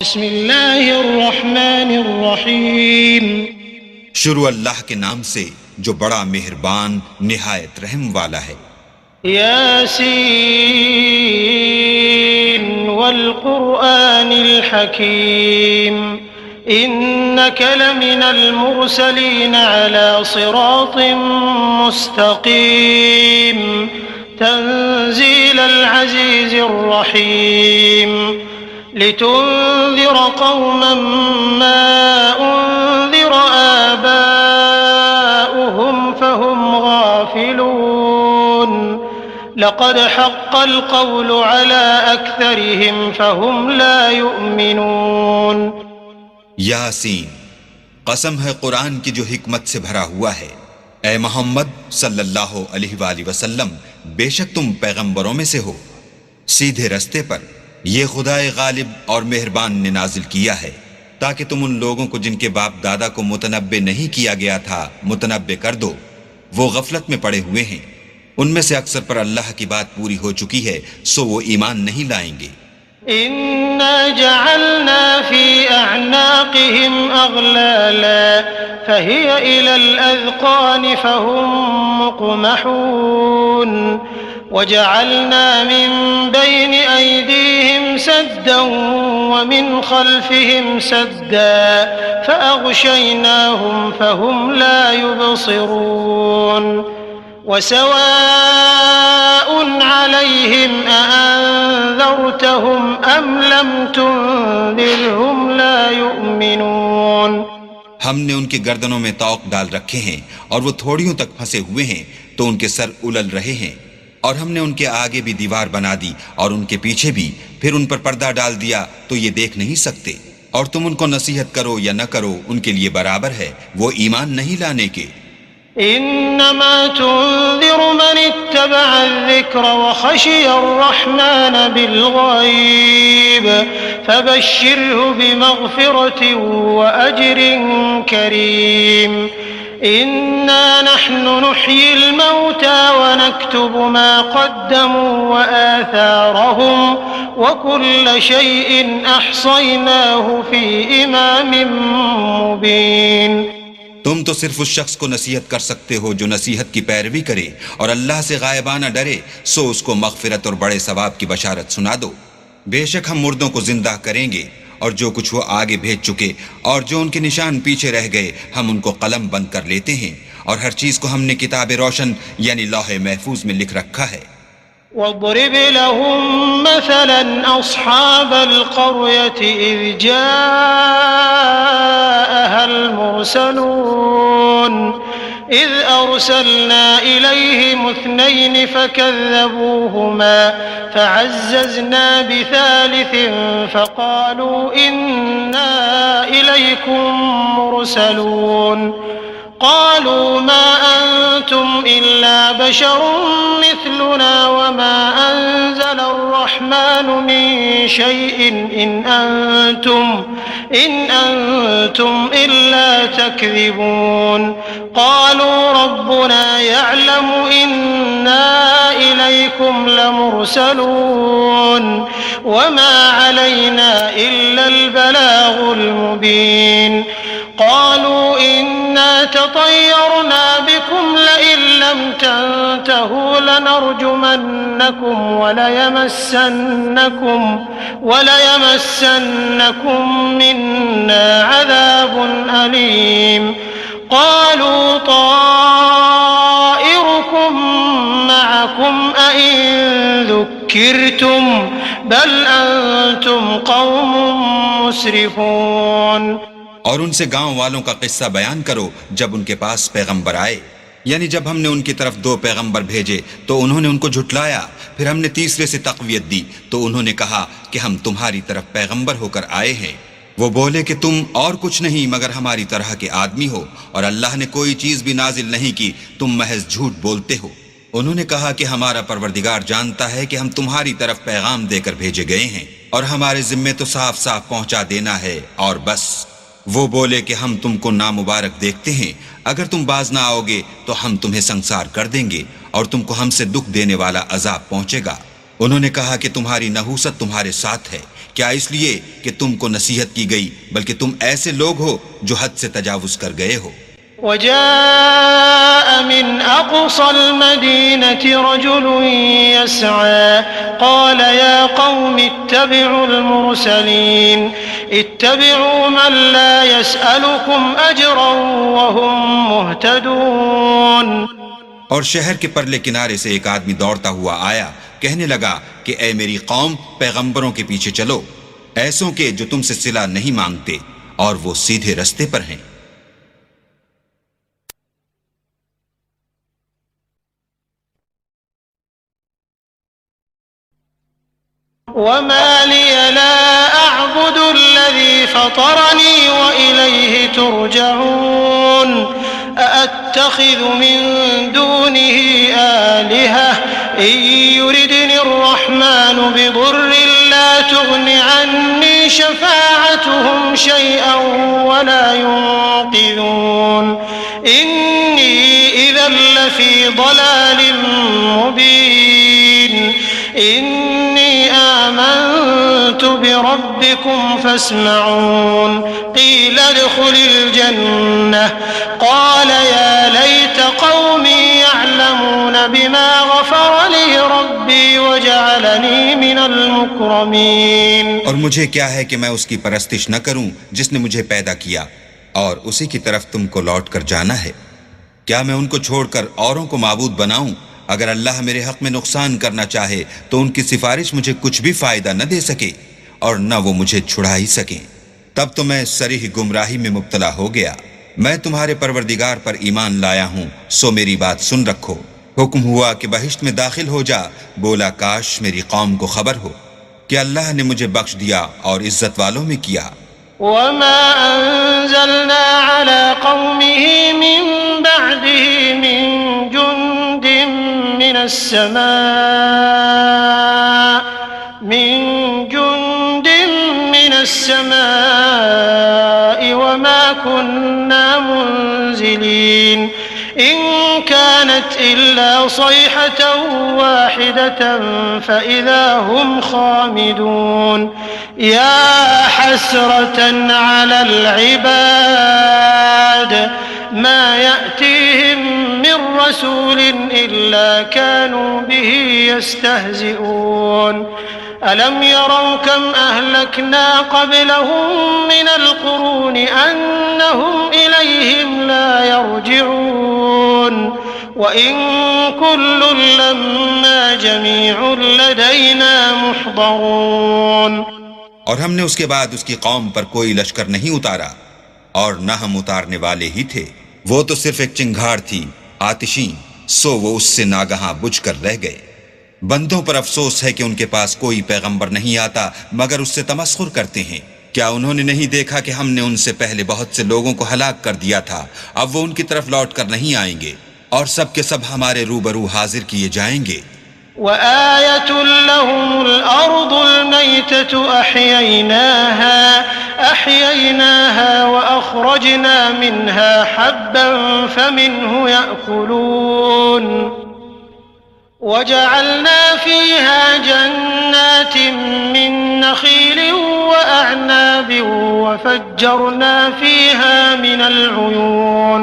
بسم اللہ الرحمن الرحیم۔ شروع اللہ کے نام سے جو بڑا مہربان نہایت رحم والا ہے۔ یاسین والقرآن الحکیم انک لمن المرسلین علی صراط مستقیم تنزیل العزیز الرحیم لتنذر قوما ما أنذر آباؤهم فهم غافلون لقد حق القول على أكثرهم فهم لا يؤمنون۔ یاسین، قسم ہے قرآن کی جو حکمت سے بھرا ہوا ہے۔ اے محمد صلی اللہ علیہ وآلہ وسلم، بے شک تم پیغمبروں میں سے ہو، سیدھے رستے پر۔ یہ خدائے غالب اور مہربان نے نازل کیا ہے تاکہ تم ان لوگوں کو جن کے باپ دادا کو متنبع نہیں کیا گیا تھا متنبع کر دو۔ وہ غفلت میں پڑے ہوئے ہیں، ان میں سے اکثر پر اللہ کی بات پوری ہو چکی ہے، سو وہ ایمان نہیں لائیں گے۔ إنا جعلنا في أعناقهم أغلالا فهي إلى الأذقان فهم مقمحون وجعلنا من بين أيديهم سدا ومن خلفهم سدا فأغشيناهم فهم لا يبصرون وسواء عليهم أأنذرتهم أم لم تنذرهم لا يؤمنون۔ ہم نے ان کی گردنوں میں طوق ڈال رکھے ہیں اور وہ تھوڑیوں تک پھنسے ہوئے ہیں تو ان کے سر الل رہے ہیں، اور ہم نے ان کے آگے بھی دیوار بنا دی اور ان کے پیچھے بھی، پھر ان پر پردہ ڈال دیا تو یہ دیکھ نہیں سکتے، اور تم ان کو نصیحت کرو یا نہ کرو ان کے لیے برابر ہے، وہ ایمان نہیں لانے کے۔ انما تنذر من اتبع الذکر وخشی الرحمن بالغیب فبشره بمغفرة وأجر کریم۔ إنا نحن نحيي الموتى ونكتب ما قدموا وآثارهم وكل شيء أحصيناه في إمام مبين۔ تم تو صرف اس شخص کو نصیحت کر سکتے ہو جو نصیحت کی پیروی کرے اور اللہ سے غائبانہ ڈرے، سو اس کو مغفرت اور بڑے ثواب کی بشارت سنا دو۔ بے شک ہم مردوں کو زندہ کریں گے، اور جو کچھ وہ آگے بھیج چکے اور جو ان کے نشان پیچھے رہ گئے ہم ان کو قلم بند کر لیتے ہیں، اور ہر چیز کو ہم نے کتاب روشن یعنی لوح محفوظ میں لکھ رکھا ہے۔ واضرب لهم مثلا أصحاب القرية إذ جاءها المرسلون إذ أرسلنا إليهم اثنين فكذبوهما فعززنا بثالث فقالوا إنا إليكم مرسلون قالوا ما أنتم إلا بشر مثلنا وما أنزل الرحمن من شيء إن أنتم إلا تكذبون قالوا ربنا يعلم إنا إليكم لمرسلون وما علينا إلا البلاغ المبين قالوا إنا تطيرنا بكم لئن لم تنتهوا لنرجمنكم وليمسنكم منا عذاب أليم قالوا طائركم معكم أئن ذكرتم بل أنتم قوم مسرفون۔ اور ان سے گاؤں والوں کا قصہ بیان کرو جب ان کے پاس پیغمبر آئے، یعنی جب ہم نے ان کی طرف 2 پیغمبر بھیجے تو انہوں نے ان کو جھٹلایا، پھر ہم نے تیسرے سے تقویت دی تو انہوں نے کہا کہ ہم تمہاری طرف پیغمبر ہو کر آئے ہیں۔ وہ بولے کہ تم اور کچھ نہیں مگر ہماری طرح کے آدمی ہو، اور اللہ نے کوئی چیز بھی نازل نہیں کی، تم محض جھوٹ بولتے ہو۔ انہوں نے کہا کہ ہمارا پروردگار جانتا ہے کہ ہم تمہاری طرف پیغام دے کر بھیجے گئے ہیں، اور ہمارے ذمے تو صاف صاف پہنچا دینا ہے اور بس۔ وہ بولے کہ ہم تم کو نامبارک دیکھتے ہیں، اگر تم باز نہ آؤ گے تو ہم تمہیں سنسار کر دیں گے اور تم کو ہم سے دکھ دینے والا عذاب پہنچے گا۔ انہوں نے کہا کہ تمہاری نحوست تمہارے ساتھ ہے، کیا اس لیے کہ تم کو نصیحت کی گئی، بلکہ تم ایسے لوگ ہو جو حد سے تجاوز کر گئے ہو۔ وجاء من أقصى المدينة رجل يسعى قال يا قوم اتبعوا المرسلين اتبعوا من لا يسألكم أجرا وهم مهتدون۔ اور شہر کے پرلے کنارے سے ایک آدمی دوڑتا ہوا آیا، کہنے لگا کہ اے میری قوم، پیغمبروں کے پیچھے چلو، ایسوں کے جو تم سے صلہ نہیں مانگتے اور وہ سیدھے رستے پر ہیں۔ وما لي لا أعبد الذي فطرني وإليه ترجعون أأتخذ من دونه آلهة إن يردني الرحمن بضر لا تغن عني شفاعتهم شيئا ولا ينقذون إني إذا لفي ضلال مبين إني آمنت بربكم فاسمعون قيل ادخل الجنة قال يا ليت قومي يعلمون بما غفر لي ربي وجعلني من المكرمين۔ اور مجھے کیا ہے کہ میں اس کی پرستش نہ کروں جس نے مجھے پیدا کیا، اور اسی کی طرف تم کو لوٹ کر جانا ہے۔ کیا میں ان کو چھوڑ کر اوروں کو معبود بناؤں؟ اگر اللہ میرے حق میں نقصان کرنا چاہے تو ان کی سفارش مجھے کچھ بھی فائدہ نہ دے سکے اور نہ وہ مجھے چھڑا ہی سکیں۔ تب تو میں صریح گمراہی میں مبتلا ہو گیا۔ میں تمہارے پروردگار پر ایمان لایا ہوں، سو میری بات سن رکھو۔ حکم ہوا کہ بہشت میں داخل ہو جا، بولا کاش میری قوم کو خبر ہو کہ اللہ نے مجھے بخش دیا اور عزت والوں میں کیا۔ وما أنزلنا على قومه من بعده من جند من السماء وما كنا منزلين إن كانت إلا صيحة واحدة فإذا هم خامدون يا حسرة على العباد ما يأتيهم من رسول إلا كانوا به يستهزئون ألم يروا كم أهلكنا قبلهم من القرون أنهم إليهم لا يرجعون وإن كل لما جميع لدينا محضرون۔ اور ہم نے اس کے بعد اس کی قوم پر کوئی لشکر نہیں اتارا، اور نہ ہم اتارنے والے ہی تھے۔ وہ تو صرف ایک چنگھاڑ تھی آتشین، سو وہ اس سے ناگہاں بجھ کر رہ گئے۔ بندوں پر افسوس ہے کہ ان کے پاس کوئی پیغمبر نہیں آتا مگر اس سے تمسخر کرتے ہیں۔ کیا انہوں نے نہیں دیکھا کہ ہم نے ان سے پہلے بہت سے لوگوں کو ہلاک کر دیا تھا؟ اب وہ ان کی طرف لوٹ کر نہیں آئیں گے، اور سب کے سب ہمارے روبرو حاضر کیے جائیں گے۔ وآية لهم الأرض الميتة أحييناها وأخرجنا منها حبا فمنه يأكلون وجعلنا فيها جنات من نخيل وأعناب وفجرنا فيها من العيون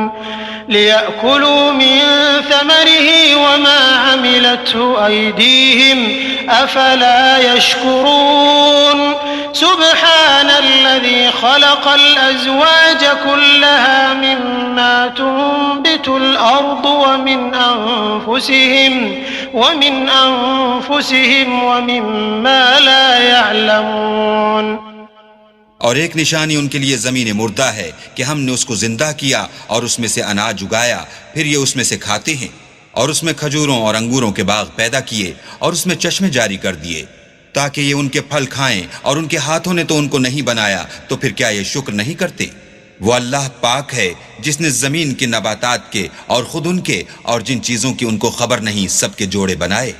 ليأكلوا من ثمره وما عملته أيديهم أفلا يشكرون سبحان الذي خلق الأزواج كلها مما تنبت الأرض ومن أنفسهم ومما لا يعلمون۔ اور ایک نشانی ان کے لیے زمین مردہ ہے کہ ہم نے اس کو زندہ کیا اور اس میں سے اناج اگایا، پھر یہ اس میں سے کھاتے ہیں، اور اس میں کھجوروں اور انگوروں کے باغ پیدا کیے اور اس میں چشمے جاری کر دیے تاکہ یہ ان کے پھل کھائیں، اور ان کے ہاتھوں نے تو ان کو نہیں بنایا، تو پھر کیا یہ شکر نہیں کرتے؟ وہ اللہ پاک ہے جس نے زمین کے نباتات کے اور خود ان کے اور جن چیزوں کی ان کو خبر نہیں سب کے جوڑے بنائے۔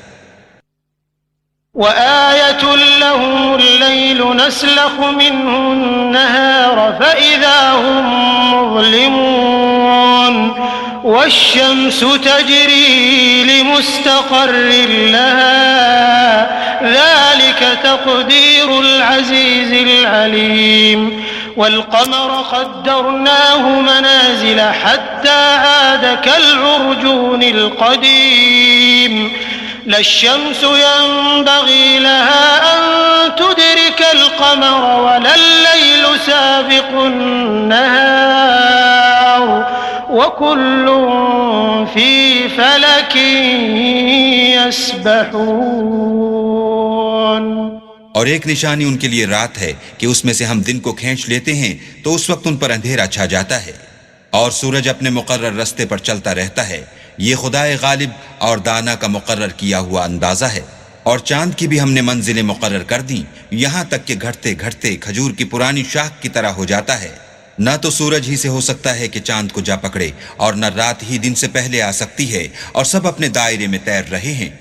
وآية لهم الليل نسلخ منه النهار فإذا هم مظلمون والشمس تجري لمستقر لها ذلك تقدير العزيز العليم والقمر قدرناه منازل حتى عاد كالعرجون القديم لا الشمس ينبغي لها أن تدرك القمر ولا الليل سابق النهار وكل في فلك يسبحون. اور ایک نشانی ان کے لیے رات ہے کہ اس میں سے ہم دن کو کھینچ لیتے ہیں تو اس وقت ان پر اندھیرا چھا جاتا ہے، اور سورج اپنے مقرر رستے پر چلتا رہتا ہے. یہ خدائے غالب اور دانا کا مقرر کیا ہوا اندازہ ہے. اور چاند کی بھی ہم نے منزلیں مقرر کر دیں، یہاں تک کہ گھٹتے گھٹتے کھجور کی پرانی شاخ کی طرح ہو جاتا ہے. نہ تو سورج ہی سے ہو سکتا ہے کہ چاند کو جا پکڑے، اور نہ رات ہی دن سے پہلے آ سکتی ہے، اور سب اپنے دائرے میں تیر رہے ہیں.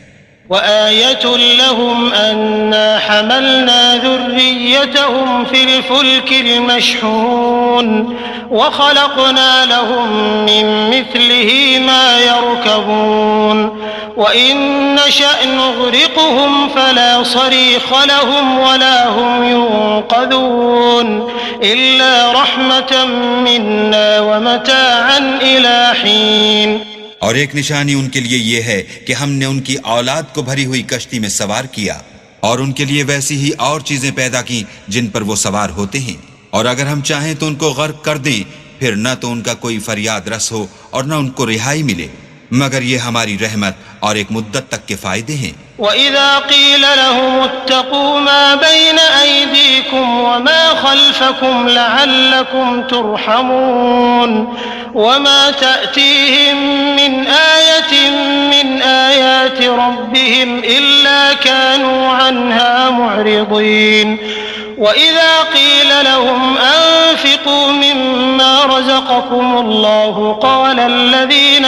وآية لهم أنا حملنا ذريتهم في الفلك المشحون وخلقنا لهم من مثله ما يركبون وإن نشأ نغرقهم فلا صريخ لهم ولا هم ينقذون إلا رحمة منا ومتاعا إلى حين. اور ایک نشانی ان کے لیے یہ ہے کہ ہم نے ان کی اولاد کو بھری ہوئی کشتی میں سوار کیا، اور ان کے لیے ویسی ہی اور چیزیں پیدا کی جن پر وہ سوار ہوتے ہیں، اور اگر ہم چاہیں تو ان کو غرق کر دیں، پھر نہ تو ان کا کوئی فریاد رس ہو اور نہ ان کو رہائی ملے، مگر یہ ہماری رحمت اور ایک مدت تک کے فائدے ہیں. وَإِذَا قِيلَ لَهُمُ اتَّقُوا مَا بَيْنَ أَيْدِيكُمْ وَمَا خَلْفَكُمْ لَعَلَّكُمْ تُرْحَمُونَ وَمَا تَأْتِيهِمْ مِنْ آيَةٍ مِنْ آيَاتِ رَبِّهِمْ إِلَّا كَانُوا عَنْهَا مُعْرِضِينَ. وَإِذَا قِيلَ لَهُمْ أَنفِقُوا مِمَّا رَزَقَكُمُ اللَّهُ قَالَ الَّذِينَ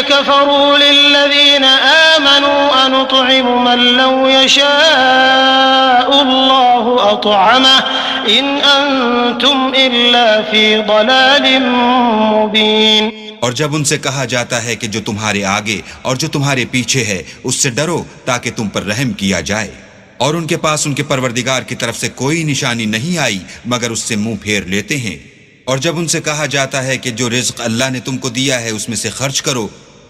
كفروا للذين آمنوا أنطعم من لو يشاء الله أطعمه إن أنتم إلا في ضلال مبين. اور جب ان سے کہا جاتا ہے کہ جو تمہارے آگے اور جو تمہارے پیچھے ہے اس سے ڈرو تاکہ تم پر رحم کیا جائے، اور ان کے پاس ان کے پروردگار کی طرف سے کوئی نشانی نہیں آئی مگر اس سے منہ پھیر لیتے ہیں. اور جب ان سے کہا جاتا ہے کہ جو رزق اللہ نے تم کو دیا ہے اس میں سے خرچ کرو،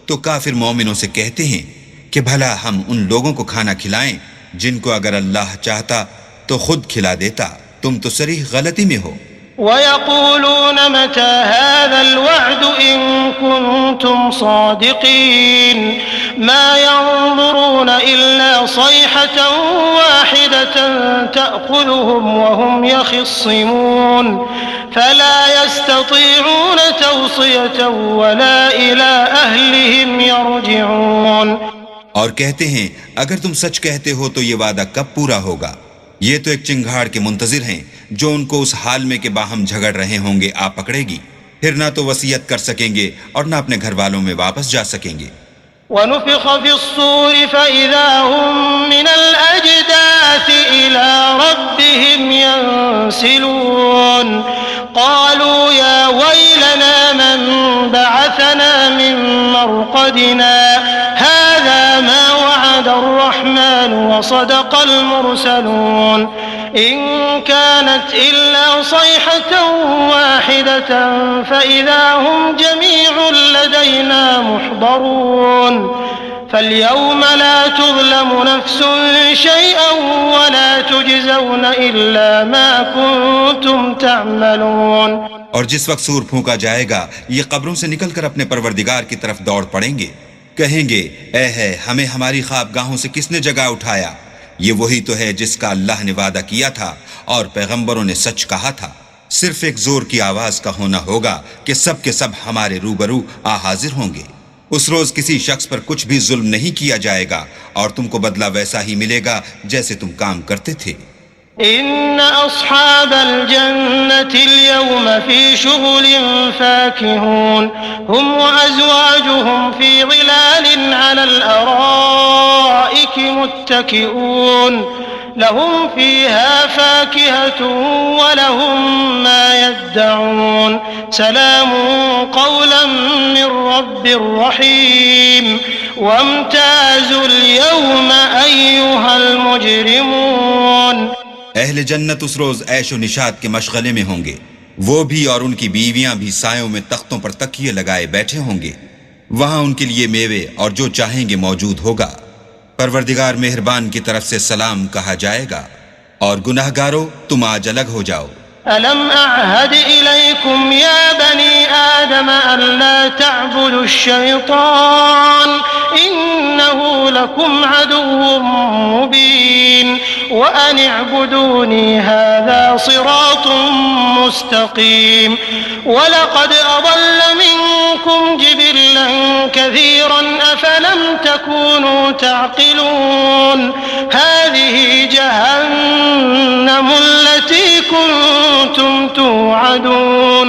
تو کافر مومنوں سے کہتے ہیں کہ بھلا ہم ان لوگوں کو کھانا کھلائیں جن کو اگر اللہ چاہتا تو خود کھلا دیتا، تم تو صریح غلطی میں ہو. وَيَقُولُونَ مَتَى هَذَا الْوَعْدُ إِن كُنتُمْ صَادِقِينَ مَا يَنظُرُونَ إِلَّا صَيْحَةً وَاحِدَةً تَأْخُذُهُمْ وَهُمْ يَخِصِّمُونَ فَلَا يَسْتَطِيعُونَ تَوْصِيَةً وَلَا إِلَىٰ أَهْلِهِمْ يَرْجِعُونَ. اور کہتے ہیں اگر تم سچ کہتے ہو تو یہ وعدہ کب پورا ہوگا؟ یہ تو ایک چنگھاڑ کے منتظر ہیں جو ان کو اس حال میں کہ باہم جھگڑ رہے ہوں گے آ پکڑے گی، پھر نہ تو وصیت کر سکیں گے اور نہ اپنے گھر والوں میں واپس جا سکیں گے. وَنُفِخَ فِي الصُّورِ فَإِذَا هُم مِّنَ الْأَجْدَاثِ إِلَىٰ رَبِّهِمْ يَنسِلُونَ قَالُوا يَا وَيْلَنَا مَن بَعَثَنَا مِن مَّرْقَدِنَا هَٰذَا مَا وَعَدَ الرَّحْمَٰنُ وَصَدَقَ الْمُرْسَلُونَ إِن كَانَتْ إِلَّا صَيْحَةً وَاحِدَةً فَإِذَا هُمْ جَمِيعٌ لَّدَيْنَا مُحْضَرُونَ فَالْيَوْمَ لَا تُظْلَمُ نَفْسٌ شَيْئًا وَلَا تُجْزَوْنَ إِلَّا مَا كُنتُمْ تَعْمَلُونَ. اور جس وقت سور پھونکا جائے گا یہ قبروں سے نکل کر اپنے پروردگار کی طرف دوڑ پڑیں گے، کہیں گے اے ہے ہمیں ہماری خوابگاہوں سے کس نے جگا اٹھایا. یہ وہی تو ہے جس کا اللہ نے وعدہ کیا تھا اور پیغمبروں نے سچ کہا تھا. صرف ایک زور کی آواز کا ہونا ہوگا کہ سب کے سب ہمارے روبرو حاضر ہوں گے. اس روز کسی شخص پر کچھ بھی ظلم نہیں کیا جائے گا اور تم کو بدلہ ویسا ہی ملے گا جیسے تم کام کرتے تھے. إن أصحاب الجنة اليوم في شغل فاكهون هم وأزواجهم في ظلال على الأرائك متكئون لهم فيها فاكهة ولهم ما يدعون سلام قولا من رب رحيم وامتازوا اليوم أيها المجرمون۔ اہل جنت اس روز عیش و نشاط کے مشغلے میں ہوں گے، وہ بھی اور ان کی بیویاں بھی سایوں میں تختوں پر تکیے لگائے بیٹھے ہوں گے، وہاں ان کے لیے میوے اور جو چاہیں گے موجود ہوگا، پروردگار مہربان کی طرف سے سلام کہا جائے گا، اور گناہگارو تم آج الگ ہو جاؤ۔ ألم أعهد إليكم يا بني آدم ألا تعبدوا الشيطان إنه لكم عدو مبين وأن اعبدوني هذا صراط مستقيم ولقد أضل منكم جبلا كثيرا أفلم تكونوا تعقلون هذه جهنم التي كنتم توعدون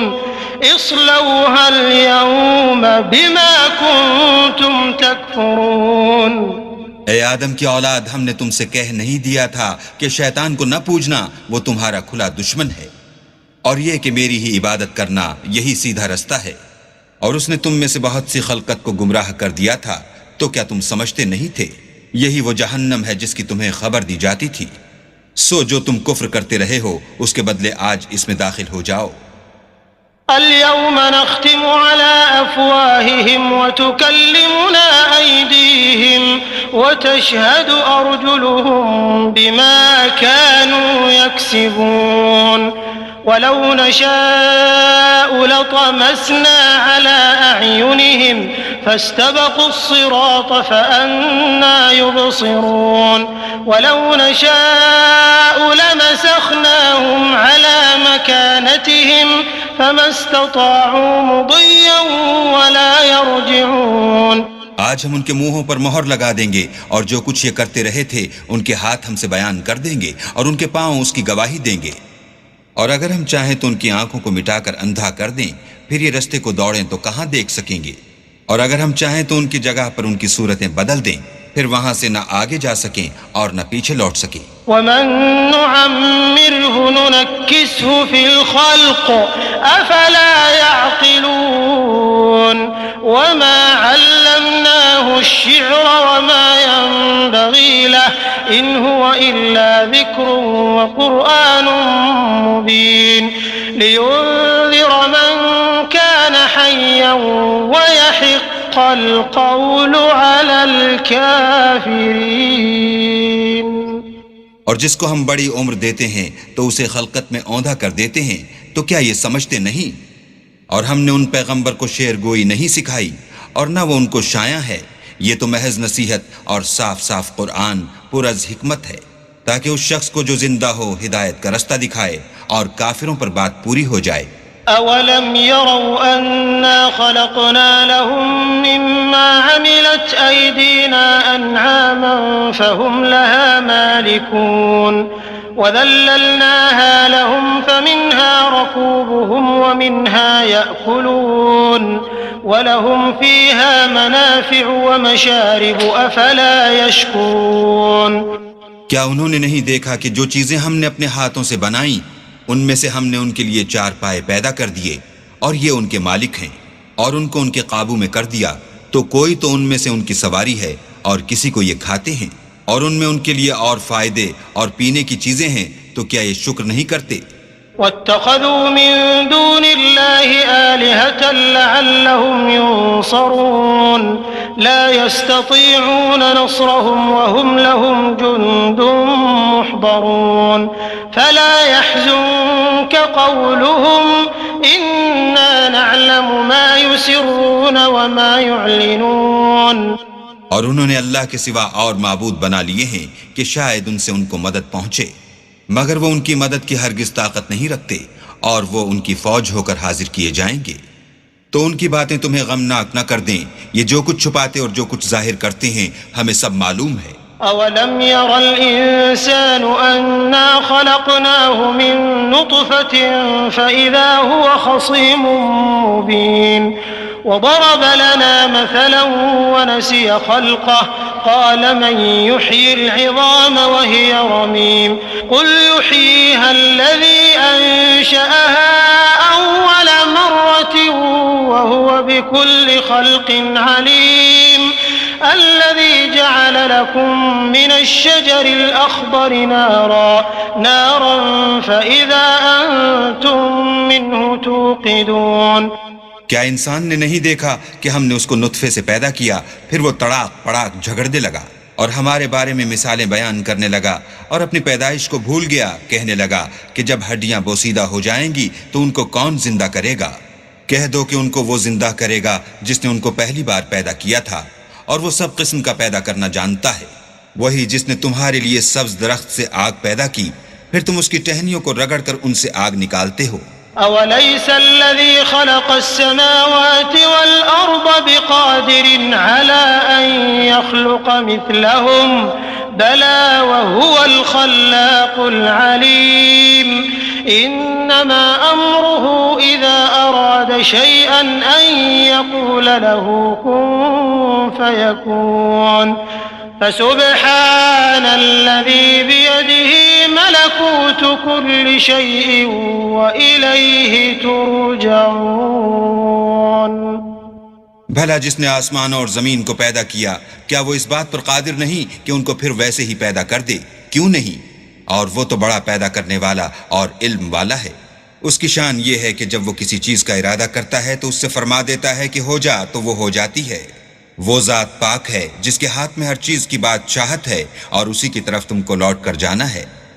اصلوها اليوم بما كنتم تكفرون۔ اے آدم کی اولاد، ہم نے تم سے کہہ نہیں دیا تھا کہ شیطان کو نہ پوجنا، وہ تمہارا کھلا دشمن ہے، اور یہ کہ میری ہی عبادت کرنا یہی سیدھا رستہ ہے، اور اس نے تم میں سے بہت سی خلقت کو گمراہ کر دیا تھا، تو کیا تم سمجھتے نہیں تھے؟ یہی وہ جہنم ہے جس کی تمہیں خبر دی جاتی تھی، سو جو تم کفر کرتے رہے ہو اس کے بدلے آج اس میں داخل ہو جاؤ۔ اليوم نختم على أفواههم وتكلمنا أيديهم وتشهد أرجلهم بما كانوا يكسبون ولو نشاء لطمسنا على أعينهم فاستبقوا الصراط فأنى يبصرون ولو نشاء لمسخناهم على مكانتهم فما استطاعوا مضيا ولا يرجعون۔ آج ہم ان کے منہوں پر مہر لگا دیں گے، اور جو کچھ یہ کرتے رہے تھے ان کے ہاتھ ہم سے بیان کر دیں گے، اور ان کے پاؤں اس کی گواہی دیں گے، اور اگر ہم چاہیں تو ان کی آنکھوں کو مٹا کر اندھا کر دیں، پھر یہ رستے کو دوڑیں تو کہاں دیکھ سکیں گے، اور اگر ہم چاہیں تو ان کی جگہ پر ان کی صورتیں بدل دیں، پھر وہاں سے نہ آگے جا سکیں اور نہ پیچھے لوٹ سکیں۔ ومن نعمره ننكسه في الخلق أفلا يعقلون وما علمناه الشعر وما ينبغي له إن هو إلا ذكر وقرآن مبين لينذر من كان حيا ويحق القول على الكافرين۔ اور جس کو ہم بڑی عمر دیتے ہیں تو اسے خلقت میں اوندھا کر دیتے ہیں، تو کیا یہ سمجھتے نہیں؟ اور ہم نے ان پیغمبر کو شعر گوئی نہیں سکھائی، اور نہ وہ ان کو شایع ہے، یہ تو محض نصیحت اور صاف صاف قرآن پر از حکمت ہے، تاکہ اس شخص کو جو زندہ ہو ہدایت کا رستہ دکھائے اور کافروں پر بات پوری ہو جائے۔ أولم يروا أنا خلقنا لهم مما عملت أيدينا أنعاما فهم لها مالكون وذللناها لهم فمنها ركوبهم ومنها يأكلون ولهم فيها منافع ومشارب أفلا يشكرون۔ کیا انہوں نے نہیں دیکھا کہ جو چیزیں ہم نے اپنے ہاتھوں سے بنائیں ان میں سے ہم نے ان کے لیے چار پائے پیدا کر دیے، اور یہ ان کے مالک ہیں، اور ان کو ان کے قابو میں کر دیا، تو کوئی تو ان میں سے ان کی سواری ہے اور کسی کو یہ کھاتے ہیں، اور ان میں ان کے لیے اور فائدے اور پینے کی چیزیں ہیں، تو کیا یہ شکر نہیں کرتے؟ واتخذوا من دون الله آلهة لعلهم ينصرون لا يستطيعون نصرهم وهم لهم جند محضرون فلا يحزنك قولهم إنا نعلم ما يسرون وما يعلنون۔ اور انہوں نے اللہ کے سوا اور معبود بنا لیے ہیں کہ شاید ان سے ان کو مدد پہنچے، مگر وہ ان کی مدد کی ہرگز طاقت نہیں رکھتے، اور وہ ان کی فوج ہو کر حاضر کیے جائیں گے، تو ان کی باتیں تمہیں غمناک نہ کر دیں، یہ جو کچھ چھپاتے اور جو کچھ ظاہر کرتے ہیں ہمیں سب معلوم ہے۔ أولم ير الإنسان أنا خلقناه من نطفة فإذا هو خصيم مبين وضرب لنا مثلا ونسي خلقه قال من يحيي العظام وهي رميم قل يحييها الذي أنشأها أول مرة وهو بكل خلق عليم الذي جعل لكم من الشجر الأخضر نارا فإذا أنتم منه توقدون. کیا انسان نے نہیں دیکھا کہ ہم نے اس کو نطفے سے پیدا کیا، پھر وہ تڑاک پڑاک جھگڑنے لگا اور ہمارے بارے میں مثالیں بیان کرنے لگا اور اپنی پیدائش کو بھول گیا، کہنے لگا کہ جب ہڈیاں بوسیدہ ہو جائیں گی تو ان کو کون زندہ کرے گا؟ کہہ دو کہ ان کو وہ زندہ کرے گا جس نے ان کو پہلی بار پیدا کیا تھا، اور وہ سب قسم کا پیدا کرنا جانتا ہے. وہی جس نے تمہارے لیے سبز درخت سے آگ پیدا کی، پھر تم اس کی ٹہنیوں کو رگڑ کر ان سے آگ نکالتے ہو. أوليس الذي خلق السماوات والأرض بقادر على أن يخلق مثلهم بلى وهو الخلاق العليم. إنما أمره إذا أراد شيئا أن يقول له كن فيكون. فسبحان الذي بيده ملكوت كل شيء وإليه ترجعون. بھلا جس نے آسمانوں اور زمین کو پیدا کیا، کیا وہ اس بات پر قادر نہیں کہ ان کو پھر ویسے ہی پیدا کر دے؟ کیوں نہیں؟ اور وہ تو بڑا پیدا کرنے والا اور علم والا ہے. اس کی شان یہ ہے کہ جب وہ کسی چیز کا ارادہ کرتا ہے تو اس سے فرما دیتا ہے کہ ہو جا، تو وہ ہو جاتی ہے. وہ ذات پاک ہے جس کے ہاتھ میں ہر چیز کی بادشاہت ہے اور اسی کی طرف تم کو لوٹ کر جانا ہے.